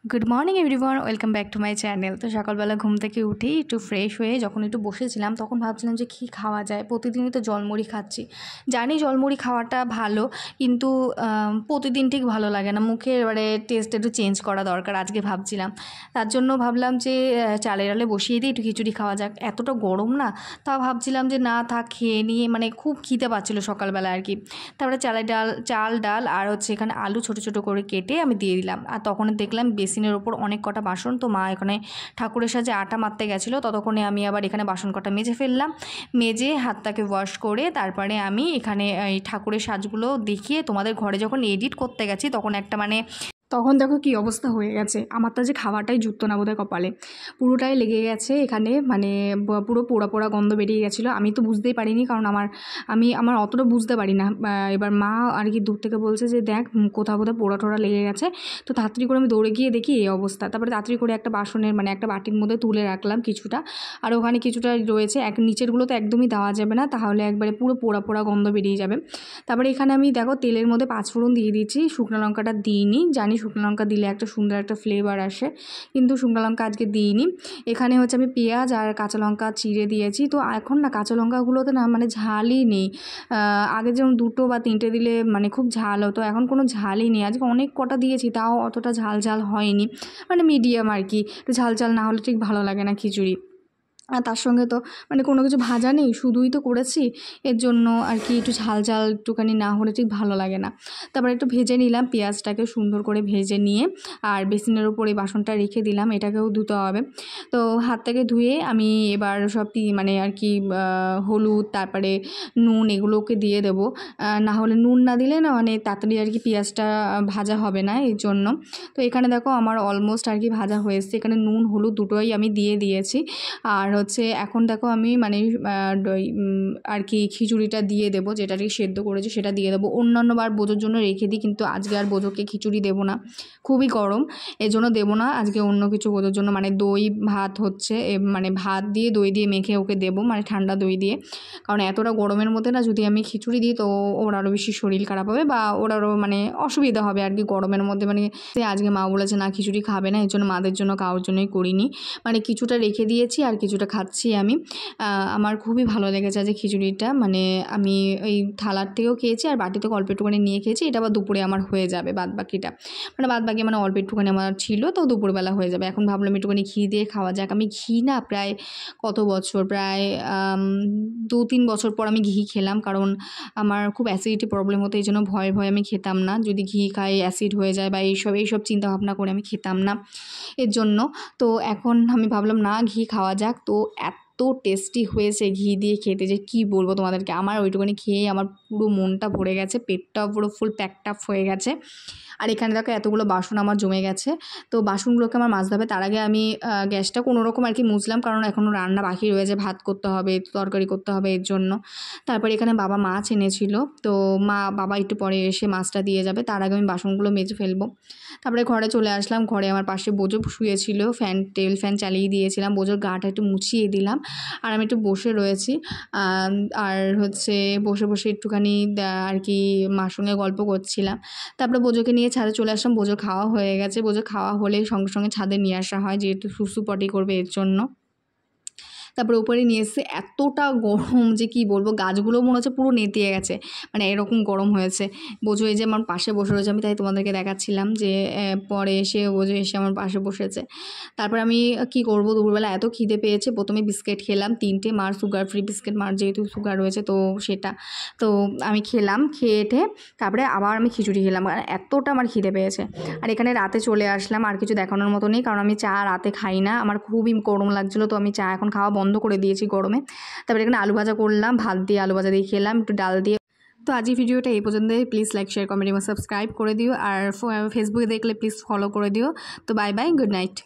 Good morning everyone, welcome back to my channel. তো সকালবেলা ঘুম থেকে উঠেই একটু ফ্রেশ হয়ে যখন একটু বসেছিলাম তখন ভাবছিলাম যে কী খাওয়া যায়। প্রতিদিনই তো জলমুড়ি খাচ্ছি, জানি জলমুড়ি খাওয়াটা ভালো, কিন্তু প্রতিদিন ঠিক ভালো লাগে না, মুখে এবারে টেস্ট একটু চেঞ্জ করা দরকার। আজকে ভাবছিলাম, তার জন্য ভাবলাম যে চালের ডালে বসিয়ে দিই, একটু খিচুড়ি খাওয়া যাক। এতটা গরম না, তাও ভাবছিলাম যে না থাক, খেয়ে নিয়ে, মানে খুব খিদে পাচ্ছিলো সকালবেলা আর কি। তারপরে চাল ডাল আর হচ্ছে এখানে আলু ছোটো ছোটো করে কেটে আমি দিয়ে দিলাম। আর তখন দেখলাম বেসিনের ওপর অনেক কটা বাসন, তো মা এখানে ঠাকুরের সাজে আটা মারতে গেছিলো, ততক্ষণে আমি আবার এখানে বাসন কটা মেজে ফেললাম। মেজে হাতটাকে ওয়াশ করে তারপরে আমি এখানে এই ঠাকুরের সাজগুলো দেখিয়ে তোমাদের ঘরে যখন এডিট করতে গেছি তখন দেখো কী অবস্থা হয়ে গেছে। আমার তো যে খাওয়াটাই জুটতো না বোধহয় কপালে, পুরোটাই লেগে গেছে এখানে, মানে পুরো পোড়া পোড়া গন্ধ বেরিয়ে গেছিলো। আমি তো বুঝতেই পারিনি, কারণ আমার অতটা বুঝতে পারি না। এবার মা আর কি দূর থেকে বলছে যে দেখ কোথাও পোড়া টোড়া লেগে গেছে। তো তাড়াতাড়ি করে আমি দৌড়ে গিয়ে দেখি এই অবস্থা। তারপরে তাড়াতাড়ি করে একটা বাসনের মানে একটা বাটির মধ্যে তুলে রাখলাম কিছুটা, আর ওখানে কিছুটা রয়েছে। নিচেরগুলো তো একদমই দেওয়া যাবে না, তাহলে একবারে পুরো পোড়া পোড়া গন্ধ বেরিয়ে যাবে। তারপরে এখানে আমি দেখো তেলের মধ্যে 5 ফোড়ন দিয়ে দিচ্ছি, শুকনো লঙ্কাটা দিইনি, জানি শুকনো লঙ্কা দিলে একটা সুন্দর একটা ফ্লেভার আসে, কিন্তু শুকনো লঙ্কা আজকে দিইনি। এখানে হচ্ছে আমি পেঁয়াজ আর কাঁচা লঙ্কা চিড়ে দিয়েছি। তো এখন না কাঁচা লঙ্কাগুলোতে না মানে ঝালই নেই। আগে যেমন 2টো বা 3টে দিলে মানে খুব ঝাল হতো, এখন কোনো ঝালই নেই। আজকে অনেক কটা দিয়েছি, তাও অতটা ঝাল হয়নি, মানে মিডিয়াম আর কি। একটু ঝাল না হলে ঠিক ভালো লাগে না খিচুড়ি। আর তার সঙ্গে তো মানে কোনো কিছু ভাজা নেই, শুধুই তো করেছি, এর জন্য আর কি একটু ঝাল একটুখানি না হলে ঠিক ভালো লাগে না। তারপরে একটু ভেজে নিলাম, পেঁয়াজটাকে সুন্দর করে ভেজে নিয়ে আর বেসিনের ওপরে বাসনটা রেখে দিলাম, এটাকেও ধুতে হবে। তো হাতটাকে ধুয়ে আমি এবার সব মানে আর কি হলুদ তারপরে নুন এগুলোকে দিয়ে দেবো, না হলে নুন না দিলে না মানে তাড়াতাড়ি আর কি পেঁয়াজটা ভাজা হবে না, এই জন্য। তো এখানে দেখো আমার অলমোস্ট আর কি ভাজা হয়ে এসছে, এখানে নুন হলুদ দুটোই আমি দিয়ে দিয়েছি। আর হচ্ছে এখন দেখো আমি মানে আর কি খিচুড়িটা দিয়ে দেবো, যেটা আর কি সেদ্ধ করেছি সেটা দিয়ে দেবো। অন্যান্যবার বোঝোর জন্য রেখে দিই, কিন্তু আজকে আর বোঝোকে খিচুড়ি দেবো না, খুবই গরম, এই জন্য দেবো না আজকে। অন্য কিছু বোঝোর জন্য মানে দই ভাত হচ্ছে, মানে ভাত দিয়ে দই দিয়ে মেখে ওকে দেবো, মানে ঠান্ডা দই দিয়ে। কারণ এতটা গরমের মধ্যে না যদি আমি খিচুড়ি দিই তো ওর আরও বেশি শরীর খারাপ হবে, বা ওর আরও মানে অসুবিধা হবে আর কি গরমের মধ্যে। মানে আজকে মা বলেছে না খিচুড়ি খাবে না, এর জন্য মাদের জন্য কারোর জন্যই করিনি, মানে কিছুটা রেখে দিয়েছি আর কিছুটা খাচ্ছি আমি। আমার খুবই ভালো লেগেছে যে খিচুড়িটা, মানে আমি ওই থালার থেকেও খেয়েছি আর বাটি থেকে অল্প একটুখানি নিয়ে খেয়েছি। এটা আবার দুপুরে আমার হয়ে যাবে বাদবাকিটা, মানে বাদবাকি মানে অল্প একটুখানি আমার ছিল, তো দুপুরবেলা হয়ে যাবে। এখন ভাবলাম একটুখানি ঘি দিয়ে খাওয়া যাক। আমি ঘি না প্রায় কত বছর, প্রায় 2-3 বছর পর আমি ঘি খেলাম, কারণ আমার খুব অ্যাসিডিটি প্রবলেম হতো, এই জন্য ভয়ে আমি খেতাম না, যদি ঘি খাই অ্যাসিড হয়ে যায় বা এইসব চিন্তাভাবনা করে আমি খেতাম না, এর জন্য। তো এখন আমি ভাবলাম না ঘি খাওয়া যাক। তো এত টেস্টি হয়েছে ঘি দিয়ে খেতে যে কি বলবো তোমাদেরকে। আমার ওইটুকুনি খেয়ে আমার পুরো মনটা ভরে গেছে, পেটটাও পুরো ফুল প্যাকড আপ হয়ে গেছে। আর এখানে দেখো এতগুলো বাসন আমার জমে গেছে, তো বাসনগুলোকে আমার মাজতে হবে। তার আগে আমি গ্যাসটা কোনোরকম আর কি মুছলাম, কারণ এখনও রান্না বাকি রয়েছে, ভাত করতে হবে, তরকারি করতে হবে, এর জন্য। তারপরে এখানে বাবা মাছ এনেছিল, তো বাবা একটু পরে এসে মাছটা দিয়ে যাবে, তার আগে আমি বাসনগুলো মেজে ফেলবো। তারপরে ঘরে চলে আসলাম, ঘরে আমার পাশে বোঝো শুয়েছিল, টেবিল ফ্যান চালিয়ে দিয়েছিলাম, বোঝোর গাটা একটু মুছিয়ে দিলাম, আর আমি একটু বসে রয়েছি। আর হচ্ছে বসে একটুখানি আর কি মার সঙ্গে গল্প করছিলাম। তারপরে বোঝোকে নিয়ে ছাদে চলে আসলাম, বোঝো খাওয়া হয়ে গেছে, বোঝো খাওয়া হলে সঙ্গে সঙ্গে ছাদে নিয়ে আসা হয়, যেহেতু সুসু পটি করবে এর জন্য। তারপরে উপরে নিয়ে এসে এতটা গরম যে কি বলবো, গাছগুলো মনে হচ্ছে পুরো নেতিয়ে গেছে, মানে এরকম গরম হয়েছে। বোঝো এই যে আমার পাশে বসে রয়েছে, আমি তাই তোমাদেরকে দেখাচ্ছিলাম যে পরে এসে বোঝো এসে আমার পাশে বসেছে। তারপর আমি কি করব, দুপুরবেলা এত খিদে পেয়েছে, প্রথমে বিস্কিট খেলাম 3টে, মার সুগার ফ্রি বিস্কিট, মার যেহেতু সুগার রয়েছে তো সেটা, তো আমি খেলাম, খেয়ে তারপরে আবার আমি খিচুড়ি খেলাম, এতটা আমার খিদে পেয়েছে। আর এখানে রাতে চলে আসলাম, আর কিছু দেখানোর মতো নেই, কারণ আমি চা রাতে খাই না, আমার খুবই গরম লাগছিলো, তো আমি চা এখন খাওয়া বন্ধ করে দিয়েছি গরমে। তারপরে এখানে আলু ভাজা করলাম, ভাত দিয়ে আলু ভাজা দিয়ে খেলাম, একটু ডাল দিয়ে। তো আজ এই ভিডিওটা এই পর্যন্তই। প্লিজ লাইক শেয়ার কমেন্ট এবং সাবস্ক্রাইব করে দিও, আর ফেসবুকে দেখলে প্লিজ ফলো করে দিও। তো বাই বাই, গুড নাইট।